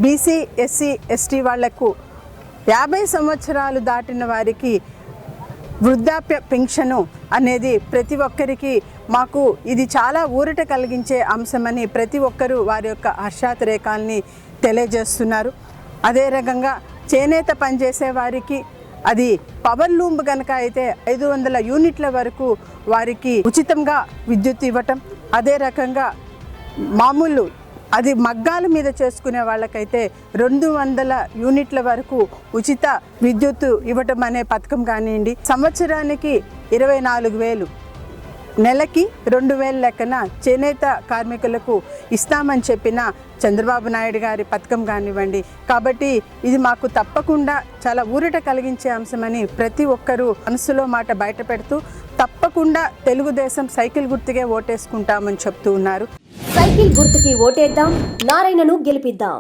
BC SC ST వాళ్లకు 50 సంవత్సరాలు దాటిన వారికి వృద్ధాప్య పెన్షను అనేది ప్రతి ఒక్కరికి మాకు ఇది చాలా ఊరట కలిగించే అంశమని ప్రతి ఒక్కరూ వారి యొక్క హర్షాతిరేకాల్ని తెలియజేస్తున్నారు. అదే రకంగా చేనేత పనిచేసే వారికి అది పవర్ లూమ్ కనుక అయితే 500 యూనిట్ల వరకు వారికి ఉచితంగా విద్యుత్ ఇవ్వటం, అదే రకంగా మామూలు అది మగ్గాల మీద చేసుకునే వాళ్ళకైతే 200 యూనిట్ల వరకు ఉచిత విద్యుత్ ఇవ్వటం అనే పథకం కానివ్వండి, సంవత్సరానికి 24,000, నెలకి 2,000 లెక్కన చేనేత కార్మికులకు ఇస్తామని చెప్పిన చంద్రబాబు నాయుడు గారి పథకం కానివ్వండి. కాబట్టి ఇది మాకు తప్పకుండా చాలా ఊరట కలిగించే అంశమని ప్రతి ఒక్కరూ మనసులో మాట బయట పెడుతూ తప్పకుండా తెలుగుదేశం సైకిల్ గుర్తుకే ఓటేసుకుంటామని చెప్తూ ఉన్నారు. సైకిల్ గుర్తుకి ఓటేద్దాం, నారాయణను గెలిపిద్దాం.